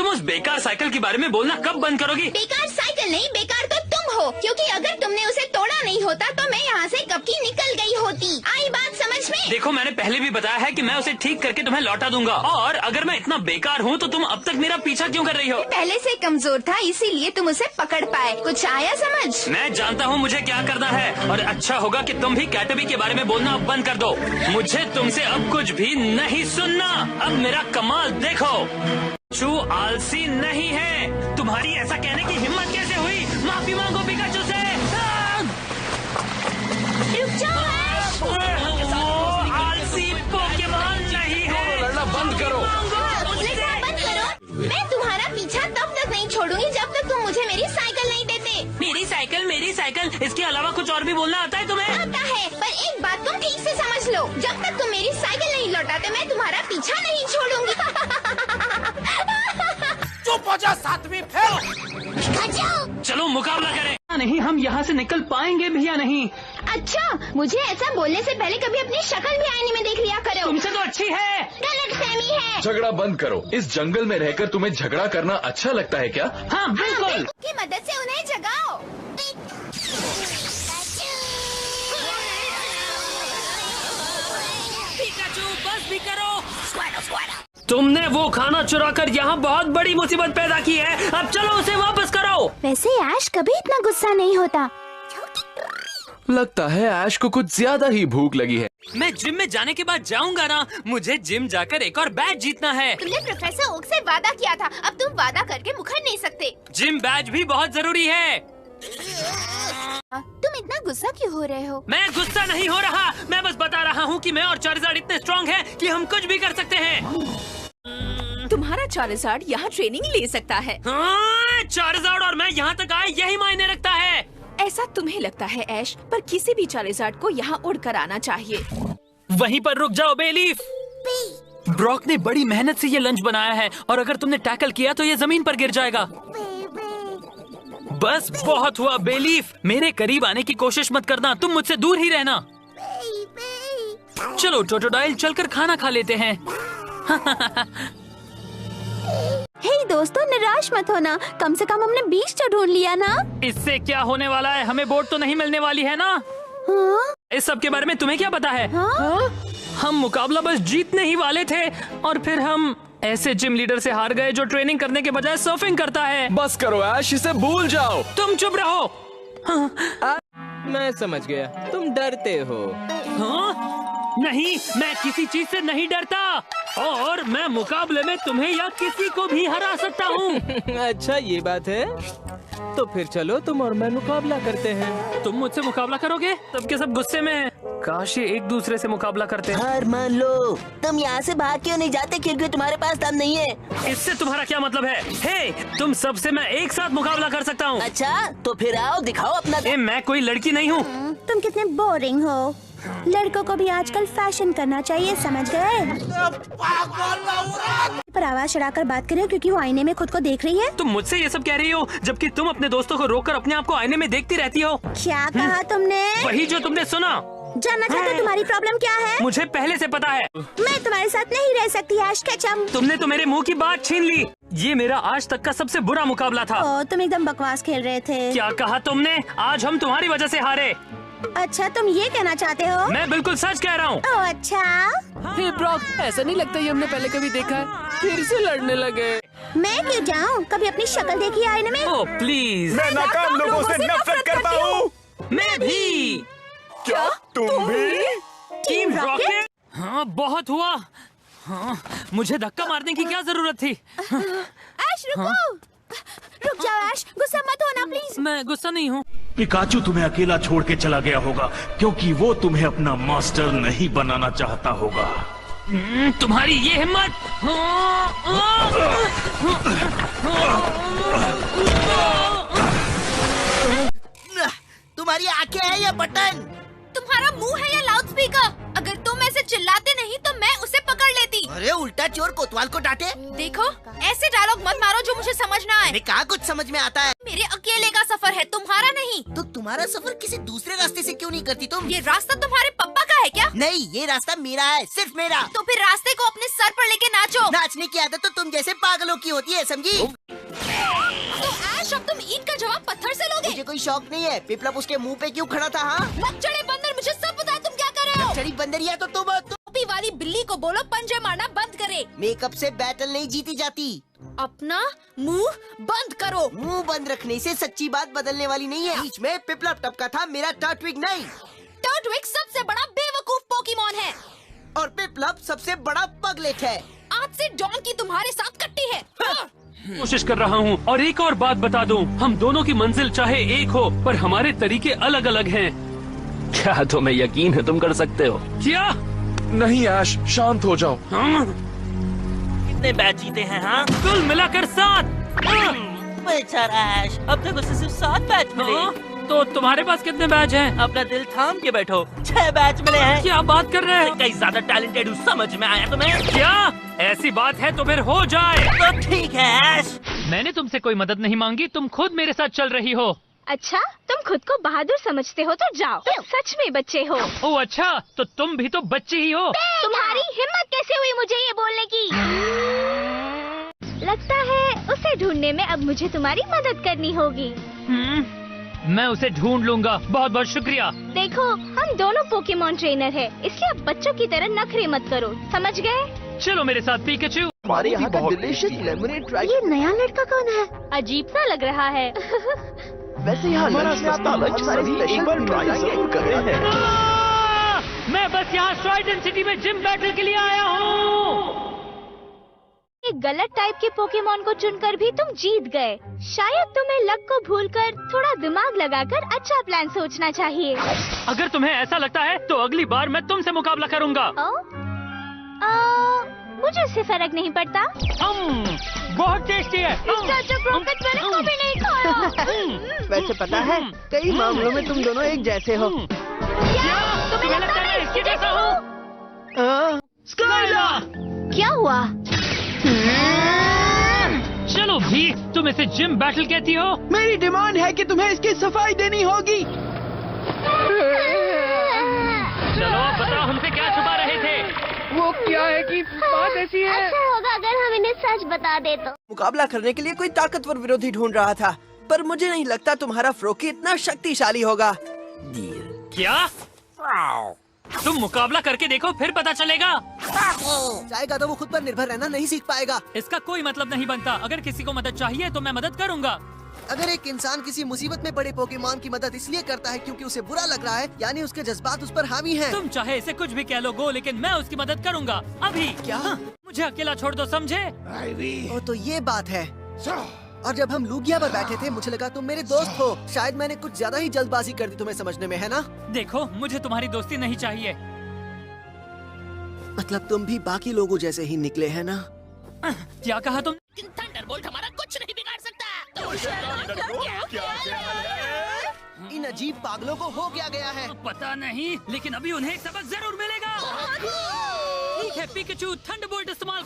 तुम उस बेकार साइकिल के बारे में बोलना कब बंद करोगी? बेकार साइकिल नहीं, बेकार तो तुम हो, क्योंकि अगर तुमने उसे तोड़ा नहीं होता तो मैं यहाँ से कब की निकल गई होती। आई बात समझ में? देखो, मैंने पहले भी बताया है कि मैं उसे ठीक करके तुम्हें लौटा दूंगा, और अगर मैं इतना बेकार हूँ तो तुम अब तक मेरा पीछा क्यों कर रही हो? पहले से कमजोर था इसीलिए तुम उसे पकड़ पाए। कुछ आया समझ? मैं जानता हूँ मुझे क्या करना है, और अच्छा होगा कि तुम भी कैटबी के बारे में बोलना अब बंद कर दो। मुझे तुमसे अब कुछ भी नहीं सुनना। अब मेरा कमाल देखो। चू आलसी नहीं है। तुम्हारी ऐसा कहने की हिम्मत कैसे हुई? माफी मांगो पिकाचू से। रुक जाओ ऐश। आलसी पोकेमॉन नहीं है। लड़ना बंद करो। लड़ना बंद करो। मैं तुम्हारा पीछा तब तक नहीं छोड़ूंगी जब तक तुम मुझे मेरी साइकिल नहीं देते। मेरी साइकिल, मेरी साइकिल, इसके अलावा कुछ और भी बोलना आता है तुम्हें? आता है, पर एक बात तुम ठीक से समझ लो, जब तक तुम मेरी साइकिल नहीं लौटाते मैं तुम्हारा पीछा नहीं छोड़ूंगी। चुप हो जा सातवीं फेल। चलो मुकाबला करें। नहीं, हम यहाँ से निकल पाएंगे भी या नहीं? अच्छा, मुझे ऐसा बोलने से पहले कभी अपनी शक्ल भी आईने में देख लिया करो। तुमसे तो अच्छी है। गलतफहमी है। झगड़ा बंद करो। इस जंगल में रहकर तुम्हें झगड़ा करना अच्छा लगता है क्या? हाँ बिल्कुल। की मदद से उन्हें जगाओ। पिकाचू, बस भी करो। तुमने वो खाना चुराकर यहाँ बहुत बड़ी मुसीबत पैदा की है। अब चलो उसे वापस करो। वैसे ऐश कभी इतना गुस्सा नहीं होता। लगता है ऐश को कुछ ज्यादा ही भूख लगी है। मैं जिम में जाने के बाद जाऊंगा ना। मुझे जिम जाकर एक और बैच जीतना है। तुमने प्रोफेसर ओक से वादा किया था, अब तुम वादा करके मुकर नहीं सकते। जिम बैच भी बहुत जरूरी है। तुम इतना गुस्सा क्यों हो रहे हो? मैं गुस्सा नहीं हो रहा, मैं बस बता रहा हूँ कि मैं और चार्जार्ड इतने स्ट्रॉन्ग हैं कि हम कुछ भी कर सकते हैं। तुम्हारा चार्जार्ड यहाँ ट्रेनिंग ले सकता है। हाँ, चार्जार्ड और मैं यहाँ तक आए यही मायने रखता है। ऐसा तुम्हें लगता है ऐश, पर किसी भी चार्जार्ड को यहाँ उड़कर आना चाहिए। वहीं पर रुक जाओ बेलीफ। ब्रॉक ने बड़ी मेहनत से ये लंच बनाया है, और अगर तुमने टैकल किया तो ये जमीन पर गिर जाएगा। बस बहुत हुआ बेलीफ। मेरे करीब आने की कोशिश मत करना, तुम मुझसे दूर ही रहना। चलो टोटोडाइल, चलकर खाना खा लेते हैं। हे दोस्तों, निराश मत होना, कम से कम हमने बीच तो ढूंढ लिया ना। इससे क्या होने वाला है? हमें बोट तो नहीं मिलने वाली है ना। हाँ? इस सब के बारे में तुम्हें क्या पता है? हाँ? हम मुकाबला बस जीतने ही वाले थे, और फिर हम ऐसे जिम लीडर से हार गए जो ट्रेनिंग करने के बजाय सर्फिंग करता है। बस करो ऐश, इसे भूल जाओ। तुम चुप रहो। मैं समझ गया, तुम डरते हो। हाँ? नहीं, मैं किसी चीज से नहीं डरता, और मैं मुकाबले में तुम्हें या किसी को भी हरा सकता हूँ। अच्छा ये बात है, तो फिर चलो तुम और मैं मुकाबला करते हैं। तुम मुझसे मुकाबला करोगे? सबके सब गुस्से में हैं। काश ये एक दूसरे से मुकाबला करते। हार मान लो। तुम यहाँ से भाग क्यों नहीं जाते? क्योंकि तुम्हारे पास दम नहीं है। इससे तुम्हारा क्या मतलब है? हे, तुम सबसे मैं एक साथ मुकाबला कर सकता हूँ। अच्छा, तो फिर आओ, दिखाओ अपना दम। मैं कोई लड़की नहीं हूँ। तुम कितने बोरिंग हो। लड़कों को भी आजकल फैशन करना चाहिए, समझ गए? पर आवाज चढ़ाकर बात करें क्योंकि वो आईने में खुद को देख रही है। तुम मुझसे ये सब कह रही हो, जबकि तुम अपने दोस्तों को रोककर अपने आप को आईने में देखती रहती हो। क्या कहा तुमने? वही जो तुमने सुना। जानना चाहते हो तुम्हारी प्रॉब्लम क्या है? मुझे पहले से पता है। मैं तुम्हारे साथ नहीं रह सकती ऐश केचम। तुमने तो मेरे मुंह की बात छीन ली। ये मेरा आज तक का सबसे बुरा मुकाबला था। ओ, तुम एकदम बकवास खेल रहे थे। क्या कहा तुमने? आज हम तुम्हारी वजह से हारे। अच्छा, तुम ये कहना चाहते हो? मैं बिल्कुल सच कह रहा हूँ। ओह अच्छा। हे ब्रॉक, ऐसा नहीं लगता ये हमने पहले कभी देखा है। फिर से लड़ने लगे। मैं क्यों जाऊँ? कभी अपनी शक्ल देखी आईने में? Oh please. मैं नाकाम लोगों से नफरत करता हूँ। मैं भी। क्या तुम भी? Team rocket. हाँ, बहुत हुआ। हाँ, मुझे धक्का मारने की क्या जरूरत थी? ऐश रुको। रुक जाओ ऐश, गुस्सा मत होना प्लीज। मैं गुस्सा नहीं हूँ। पिकाचू तुम्हें अकेला छोड़ के चला गया होगा क्योंकि वो तुम्हें अपना मास्टर नहीं बनाना चाहता होगा। तुम्हारी ये हिम्मत। तुम्हारी आंखें हैं या बटन? तुम्हारा मुंह है या लाउड स्पीकर? अगर तुम ऐसे चिल्लाते नहीं तो मैं उसे पकड़ लेती। अरे उल्टा चोर कोतवाल को डांटे। देखो, ऐसे डायलॉग मत मारो जो मुझे समझ ना आए। कहाँ कुछ समझ में आता है। मेरे अकेले का सफर है, तुम्हारा नहीं। तो तुम्हारा सफर किसी दूसरे रास्ते से क्यों नहीं करती तुम? ये रास्ता तुम्हारे पप्पा का है क्या? नहीं, ये रास्ता मेरा है, सिर्फ मेरा। तो फिर रास्ते को अपने सर पर लेके नाचो। नाचने की आदत तो तुम जैसे पागलों की होती है, समझी? तो ऐश, अब तुम ईंट का जवाब पत्थर से लोगे? मुझे कोई शौक नहीं है। पिपलप उसके मुंह पे क्यों खड़ा था? हाँ, लचड़े बंदर, मुझे सब पता है तुम क्या कर रहे हो। चढ़ी बंदरिया तो तुम टोपी वाली बिल्ली को बोलो पंजे मारना बंद करे। मेकअप से बैटल नहीं जीती जाती। अपना मुंह बंद करो। मुंह बंद रखने से सच्ची बात बदलने वाली नहीं है। बीच में पिपलप टपका था, मेरा टर्टविग नहीं। टर्टविग सबसे बड़ा बेवकूफ पोकेमॉन है और पिपलप सबसे बड़ा पगलेट है। आज से डॉन की तुम्हारे साथ कट्टी है। कोशिश कर रहा हूँ। और एक और बात बता दूँ, हम दोनों की मंजिल चाहे एक हो, पर हमारे तरीके अलग अलग हैं। क्या तुम्हें यकीन है तुम कर सकते हो? क्या? नहीं ऐश, शांत हो जाओ। हाँ? कितने बैच जीते हैं? हाँ, कुल मिलाकर 7। बेचारा ऐश, अब तक उसे सिर्फ 7 बैच मिले। हाँ? तो तुम्हारे पास कितने बैच हैं? अपना दिल थाम के बैठो, 6 बैच मिले हैं। क्या बात कर रहे हो? कहीं ज्यादा टैलेंटेड हूँ, समझ में आया तुम्हें? क्या ऐसी बात है तो फिर हो जाए। तो ठीक है ऐश। मैंने तुमसे कोई मदद नहीं मांगी, तुम खुद मेरे साथ चल रही हो। अच्छा, तुम खुद को बहादुर समझते हो तो जाओ। तुम सच में बच्चे हो। ओह अच्छा, तो तुम भी तो बच्ची ही हो। तुम्हारी हिम्मत कैसे हुई मुझे ये बोलने की? लगता है उसे ढूंढने में अब मुझे तुम्हारी मदद करनी होगी। मैं उसे ढूंढ लूंगा, बहुत बहुत शुक्रिया। देखो, हम दोनों पोकेमॉन ट्रेनर हैं, इसलिए अब बच्चों की तरह नखरे मत करो, समझ गए? चलो मेरे साथ पिकाचू। हमारे यहाँ का डिलीशियस लेमनेड ड्रैगन। ये नया लड़का कौन है? अजीब सा लग रहा है। वैसे यहाँ लंच में आप लंच सभी एक बार ट्राई जरूर कर रहे हैं। मैं बस यहाँ स्ट्राइडेंट सिटी में जिम बैटल के लिए आया हूँ। एक गलत टाइप के पोकेमॉन को चुनकर भी तुम जीत गए। शायद तुम्हें लक को भूलकर थोड़ा दिमाग लगाकर अच्छा प्लान सोचना चाहिए। अगर तुम्हें ऐसा लगता है तो अगली बार मैं तुमसे मुकाबला करूंगा। मुझे इससे फर्क नहीं पड़ता। बहुत टेस्टी है। इससे अच्छा क्रॉकेट मैंने कभी नहीं खाया। वैसे पता है, कई मामलों में तुम दोनों एक जैसे हो। तुम्हें लगता है मैं इसके जैसा हूँ? स्काइला! क्या हुआ? चलो भी, तुम इसे जिम बैटल कहती हो? मेरी डिमांड है कि तुम्हें इसकी सफाई देनी होगी। चलो बताओ, हमसे क्या छुपा रहे थे? वो क्या है कि बात ऐसी है। अच्छा होगा अगर हम इन्हें सच बता दे तो। मुकाबला करने के लिए कोई ताकतवर विरोधी ढूंढ रहा था, पर मुझे नहीं लगता तुम्हारा फ्रोकी इतना शक्तिशाली होगा। क्या? तुम मुकाबला करके देखो, फिर पता चलेगा। चाहेगा तो वो खुद पर निर्भर रहना नहीं सीख पाएगा। इसका कोई मतलब नहीं बनता। अगर किसी को मदद चाहिए तो मैं मदद करूंगा। अगर एक इंसान किसी मुसीबत में पड़े पोकेमॉन की मदद इसलिए करता है क्योंकि उसे बुरा लग रहा है, यानी उसके जज्बात उस पर हावी हैं। तुम चाहे इसे कुछ भी कह लो गो, लेकिन मैं उसकी मदद करूंगा अभी। क्या? मुझे अकेला छोड़ दो, समझे? ओ, तो ये बात है। और जब हम लूगिया पर बैठे थे, मुझे लगा तुम मेरे दोस्त हो। शायद मैंने कुछ ज्यादा ही जल्दबाजी कर दी तुम्हें समझने में, है ना? देखो, मुझे तुम्हारी दोस्ती नहीं चाहिए। मतलब तुम भी बाकी लोगों जैसे ही निकले हैं ना? क्या कहा तुम? थंडरबोल्ट हमारा कुछ नहीं बिगाड़ सकता। इन अजीब पागलों को हो क्या गया है? पता नहीं, लेकिन अभी उन्हें एक सबक जरूर मिलेगा। ठीक है पिकाचू, थंडरबोल्ट इस्तेमाल